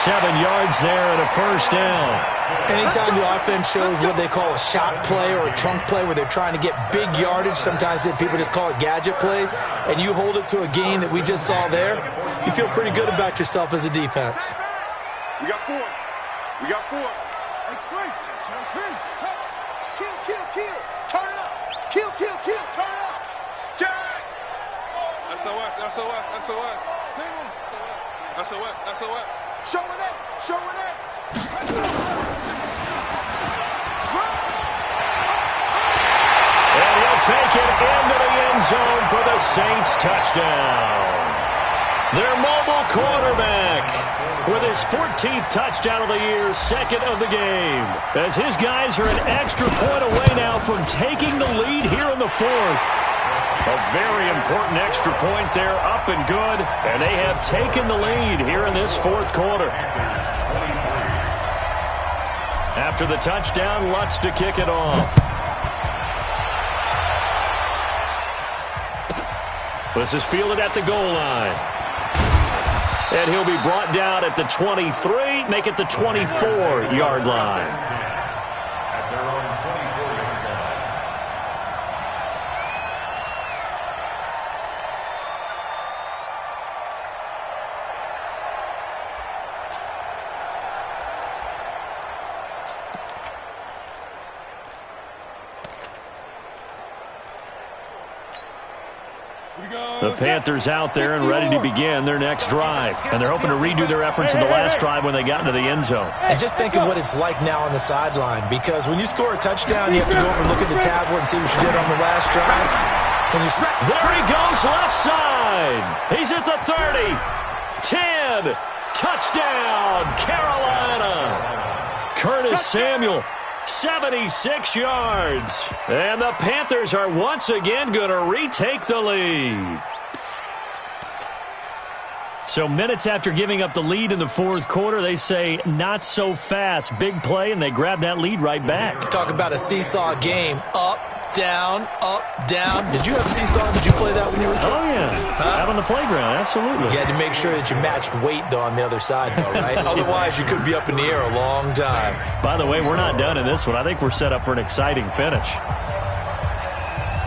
Seven yards there and a first down. Anytime the offense shows what they call a shot play or a chunk play where they're trying to get big yardage, sometimes people just call it gadget plays, and you hold it to a game that we just saw there, you feel pretty good about yourself as a defense. We got 4. We got 4. Explain. Kill. Turn it up. Kill. Turn it up. Jack. SOS. Showing it. And he'll take it into the end zone for the Saints touchdown. Their mobile quarterback with his 14th touchdown of the year, 2nd of the game. As his guys are an extra point away now from taking the lead here in the 4th. A very important extra point there, up and good. And they have taken the lead here in this 4th quarter. After the touchdown, Lutz to kick it off. This is fielded at the goal line. And he'll be brought down at the 23, make it the 24-yard line. At their own 24-yard line. The Panthers out there and ready to begin their next drive. And they're hoping to redo their efforts in the last drive when they got into the end zone. And just think of what it's like now on the sideline, because when you score a touchdown, you have to go over and look at the tablet and see what you did on the last drive. There he goes, left side. He's at the 30. 10. Touchdown, Carolina. Curtis Samuel. 76 yards. And the Panthers are once again going to retake the lead. So minutes after giving up the lead in the 4th quarter, they say not so fast. Big play, and they grab that lead right back. Talk about a seesaw game. Up, down, up, down. Did you have a seesaw? Did you play that when you were a kid? Oh, yeah. Out on the playground, absolutely. You had to make sure that you matched weight, though, on the other side, though, right? Otherwise, you could be up in the air a long time. By the way, we're not done in this one. I think we're set up for an exciting finish.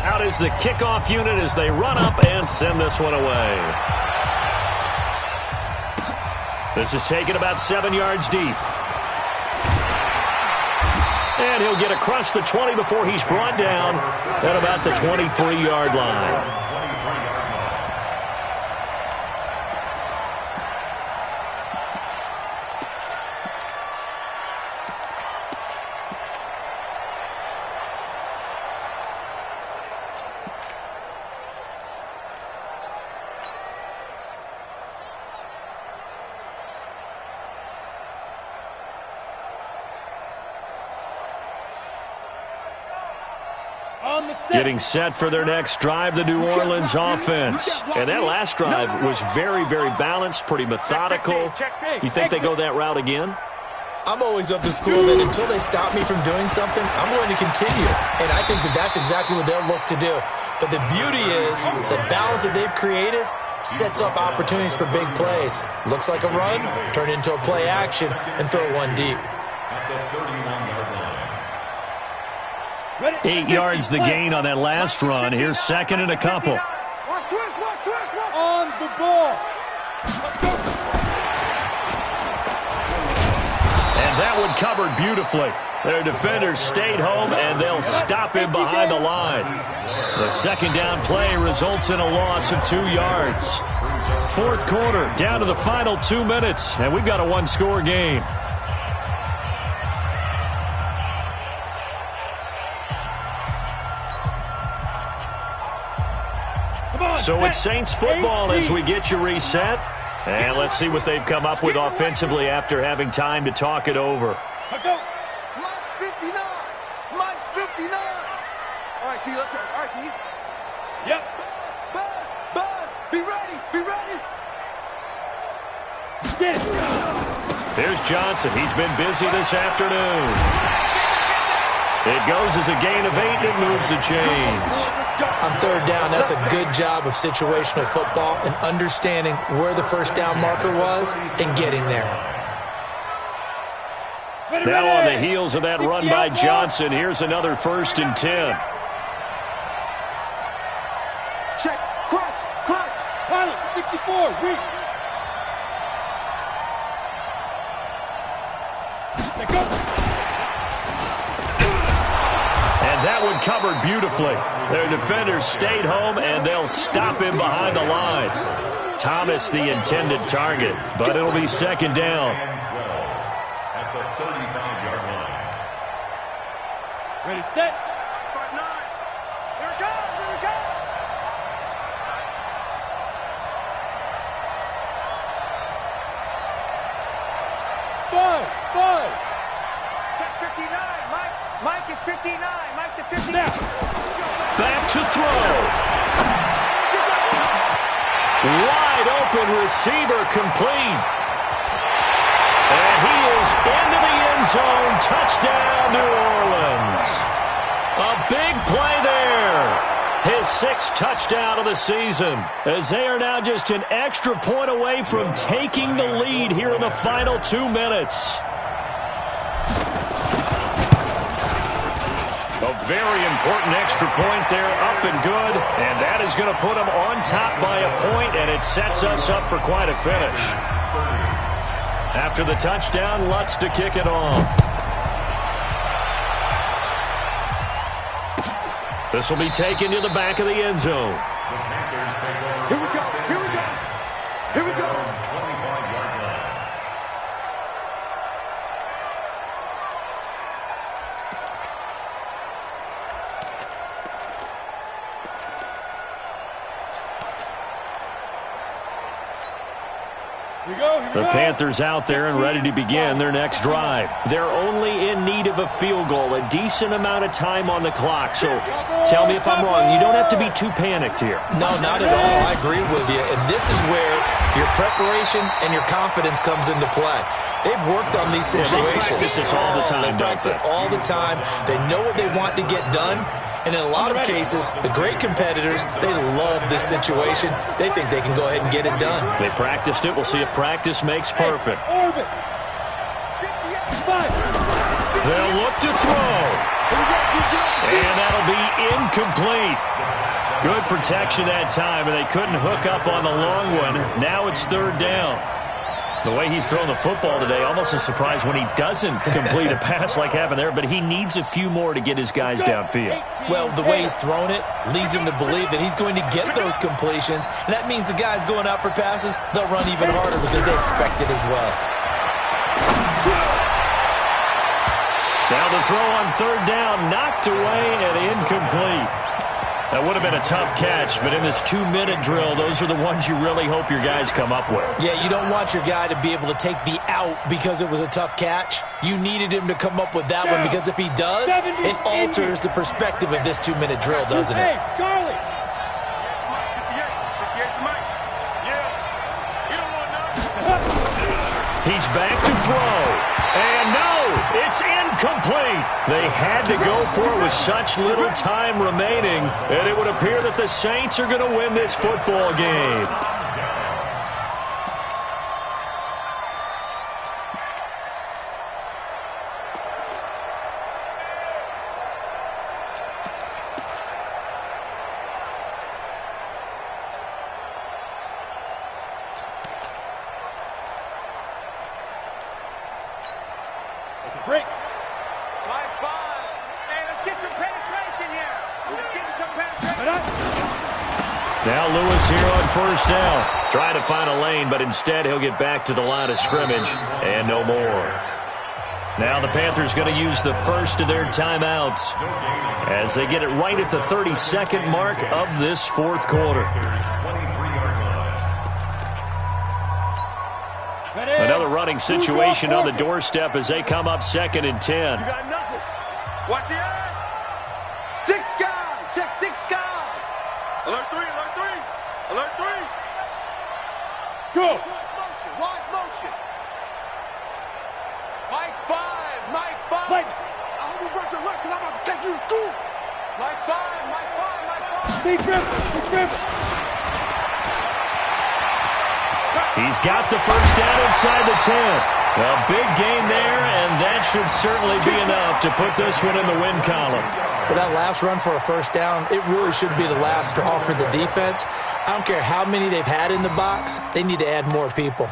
Out is the kickoff unit as they run up and send this one away. This is taken about 7 yards deep. And he'll get across the 20 before he's brought down at about the 23-yard line. Getting set for their next drive, the New Orleans offense. And that last drive was very, very balanced, pretty methodical. You think they go that route again? I'm always of the school that until they stop me from doing something, I'm going to continue. And I think that that's exactly what they'll look to do. But the beauty is the balance that they've created sets up opportunities for big plays. Looks like a run, turn it into a play action, and throw one deep. At the 31-yard line. 8 yards the gain on that last run. Here's 2nd and a couple. On the ball. And that one covered beautifully. Their defenders stayed home, and they'll stop him behind the line. The second down play results in a loss of 2 yards. Fourth quarter, down to the final 2 minutes, and we've got a one-score game. So it's Saints football as we get you reset. And let's see what they've come up with offensively after having time to talk it over. Mike's 59. Mike's 59. All right, T, let's go. All right, T. Yep. Buzz, be ready, be ready. Here's Johnson. He's been busy this afternoon. It goes as a gain of 8, and it moves the chains. On third down, that's a good job of situational football and understanding where the first down marker was and getting there. Now on the heels of that run by Johnson, here's another 1st and 10. Check, crunch. Pilot, 64, reach. There goes. And that one covered beautifully. Their defenders stayed home, and they'll stop him behind the line. Thomas the intended target, but it'll be second down. At the 35-yard line. Ready, set. 5-9. Here it goes, here it goes. Five. Check 59. Mike is 59. Mike to 59. Now. Back to throw. Wide open receiver complete. And he is into the end zone. Touchdown, New Orleans. A big play there. His 6th touchdown of the season, as they are now just an extra point away from taking the lead here in the final 2 minutes. A very important extra point there, up and good, and that is going to put them on top by a point, and it sets us up for quite a finish. After the touchdown, Lutz to kick it off. This will be taken to the back of the end zone. Here we go. Here we go. 25-yard line. The Panthers out there and ready to begin their next drive. They're only in need of a field goal, a decent amount of time on the clock. So tell me if I'm wrong. You don't have to be too panicked here. No, not at all. I agree with you. And this is where your preparation and your confidence comes into play. They've worked on these situations. They practice this all the time, They practice it all the time. They know what they want to get done. And in a lot of cases, the great competitors, they love this situation. They think they can go ahead and get it done. They practiced it. We'll see if practice makes perfect. Orbit. 5. They'll look to throw. And that'll be incomplete. Good protection that time, and they couldn't hook up on the long one. Now it's third down. The way he's throwing the football today, almost a surprise when he doesn't complete a pass like happened there, but he needs a few more to get his guys downfield. Well, the way he's thrown it leads him to believe that he's going to get those completions. And that means the guys going out for passes, they'll run even harder because they expect it as well. Now the throw on third down, knocked away and incomplete. That would have been a tough catch, but in this 2-minute drill, those are the ones you really hope your guys come up with. Yeah, you don't want your guy to be able to take the out because it was a tough catch. You needed him to come up with that one because if he does, it alters the perspective of this 2-minute drill, doesn't it? Hey, Charlie. 58 Mike. Yeah. You don't want none. He's back to throw. And no, it's incomplete. They had to go for it with such little time remaining, and it would appear that the Saints are going to win this football game. Now Lewis here on first down. Trying to find a lane, but instead he'll get back to the line of scrimmage and no more. Now the Panthers going to use the first of their timeouts as they get it right at the 32nd mark of this fourth quarter. Another running situation on the doorstep as they come up 2nd and 10. You got nothing. Watch the eye. 6 guys. Check 6 guys. Alert 3, alert 3. Alert 3. Go. Wide motion. Mike 5. Mike 5. Mike. I hope you brought your lunch because I'm about to take you to school. Mike 5. Mike 5. Mike 5. Defense. He's got the first down inside the 10. A big gain there, and that should certainly be enough to put this one in the win column. For that last run for a first down, it really should be the last straw for the defense. I don't care how many they've had in the box. They need to add more people.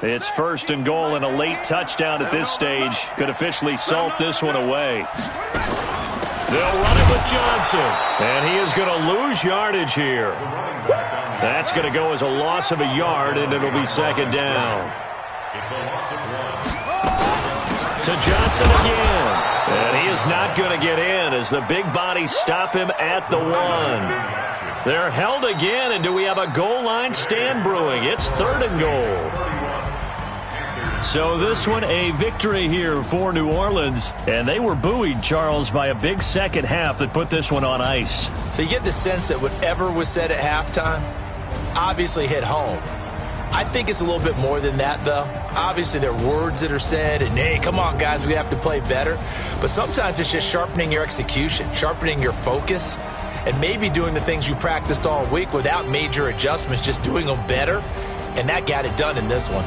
It's 1st and goal, and a late touchdown at this stage could officially salt this one away. They'll run it with Johnson, and he is going to lose yardage here. That's going to go as a loss of a yard, and it'll be 2nd down. It's a loss of 1. To Johnson again, and he is not going to get in as the big bodies stop him at the 1. They're held again, and do we have a goal line stand brewing? It's 3rd and goal. So this one a victory here for New Orleans. And they were buoyed, Charles, by a big second half that put this one on ice. So you get the sense that whatever was said at halftime obviously hit home. I think it's a little bit more than that, though. Obviously, there are words that are said, and, hey, come on, guys, we have to play better. But sometimes it's just sharpening your execution, sharpening your focus, and maybe doing the things you practiced all week without major adjustments, just doing them better. And that got it done in this one.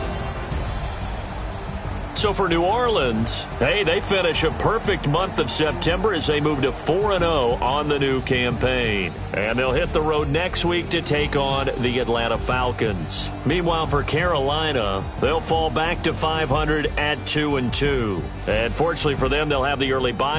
So for New Orleans, hey, they finish a perfect month of September as they move to 4-0 on the new campaign. And they'll hit the road next week to take on the Atlanta Falcons. Meanwhile, for Carolina, they'll fall back to 500 at 2-2. And fortunately for them, they'll have the early bye.